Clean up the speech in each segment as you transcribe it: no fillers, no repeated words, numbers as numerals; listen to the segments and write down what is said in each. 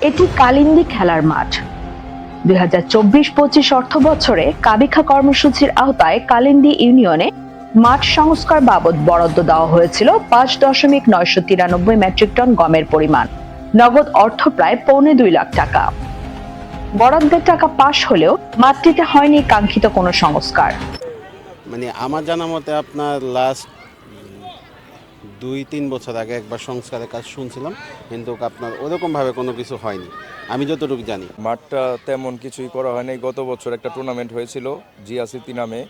এটি কালিন্দী খেলার মাঠ। 2024-25 অর্থ বছরে কাবিখা কর্মসূচির আওতায় কালিন্দী ইউনিয়নে মাঠ সংস্কার বাবদ বরাদ্দ দেওয়া হয়েছিল 5.993 মেট্রিক টন গমের পরিমাণ, নগদ অর্থ প্রায় 1.25 লাখ টাকা। বরাদ্দের টাকা পাশ হলেও মাঠটিতে হয়নি কাঙ্ক্ষিত কোনো সংস্কার। মানে আমার জানা মতে আপনার লাস্ট 2-3 বছর আগে একবার সংস্কারের কাজ শুনছিলাম, কিন্তু আপনার ওরকমভাবে কোনো কিছু হয়নি আমি যতটুকু জানি। মাঠটা তেমন কিছুই করা হয়নি। গত বছর একটা টুর্নামেন্ট হয়েছিল জিয়াসিতি নামে,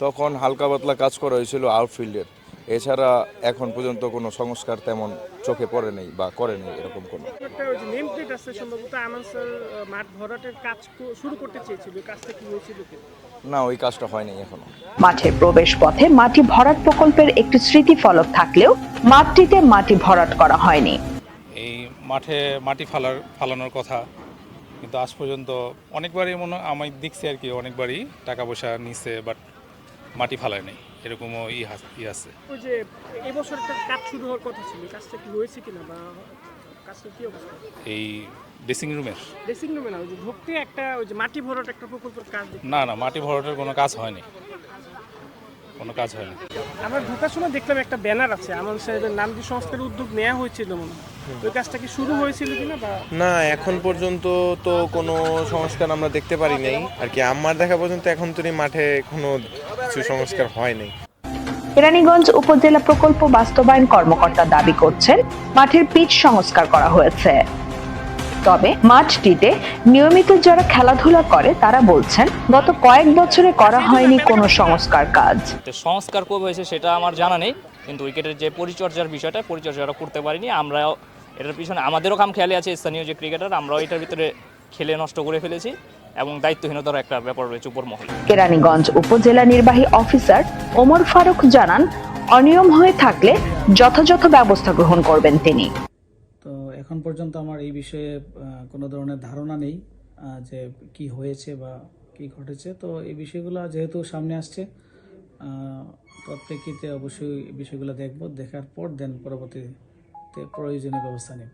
তখন হালকা পাতলা কাজ করা হয়েছিল আউটফিল্ডের। এছাড়া এখন পর্যন্ত কোনো সংস্কার তেমন চোখে পড়ে নেই বা করেনি এরকম কোনো। নেম প্লেট আছে সম্ভবত আমান স্যার মাঠ ভরাটের কাজ শুরু করতে চেয়েছিল, কাজটা কি হয়েছিল? না, ওই কাজটা হয়নি এখনো। মাঠের প্রবেশ পথে মাটি ভরাট প্রকল্পের একটি স্মৃতি ফলক থাকলেও মাঠটিতে মাটি ভরাট করা হয়নি। এই মাঠে মাটি ফালানোর কথা, কিন্তু আজ পর্যন্ত অনেকবারই আমি দেখছি আর কি, অনেকবারই টাকা পয়সা নিচ্ছে, বাট মাটি ফালায় নেই, এরকমও আছে। ওই যে এবছর একটা কাজ শুরু হওয়ার কথা ছিল, কাজটা কি হয়েছে কিনা বা কাজটা কি অবস্থা? এই ড্রেসিং রুমে না, ওই যে ঢুকতে একটা ওই যে মাটি ভরাট একটা প্রকল্পের কাজ। না, মাটি ভরাটের কোনো কাজ হয়নি। আমরা ঢোকার সময় দেখলাম একটা ব্যানার আছে, আমান সাহেবের নাম দিয়ে সংস্কারের উদ্যোগ নেওয়া হয়েছিল মনে হয়। ওই কাজটা কি শুরু হয়েছিল কিনা বা? না, এখন পর্যন্ত তো কোনো সংস্কার আমরা দেখতে পারি নাই আর কি। আমার দেখা পর্যন্ত এখন তো মাঠে কোনো কিছু সংস্কার হয় নাই। কেরানীগঞ্জ উপজেলা প্রকল্প বাস্তবায়ন কর্মকর্তা দাবি করছেন মাঠের পিচ সংস্কার করা হয়েছে। তবে মাঠটিতে নিয়মিত যারা খেলাধুলা করে তারা বলছেন গত কয়েক বছরে করা হয়নি কোনো সংস্কার কাজ। সংস্কার কবে হয়েছে সেটা আমার জানা নেই, কিন্তু উইকেটের যে পরিচর্যার বিষয়টা, পরিচর্যাটা করতে পারিনি আমরা। এটার পিছনে আমাদেরও কাম খেয়ালে আছে, স্থানীয় যে ক্রিকেটার, আমরাও এটার ভিতরে খেলে নষ্ট করে ফেলেছি এবং দায়িত্বহীনতার একটা ব্যাপার রয়েছে উপর মহলে। কেরানীগঞ্জ উপজেলা নির্বাহী অফিসার ওমর ফারুক জানান, অনিয়ম হয়ে থাকলে যথাযথ ব্যবস্থা গ্রহণ করবেন তিনি। তো এখন পর্যন্ত আমার এই বিষয়ে কোনো ধরনের ধারণা নেই যে কি হয়েছে বা কি ঘটেছে। তো এই বিষয়গুলো যেহেতু সামনে আসছে, প্রত্যেককে অবশ্যই বিষয়গুলো দেখব, দেখার পর দেন পরবর্তীতে প্রয়োজনীয় ব্যবস্থা নেব।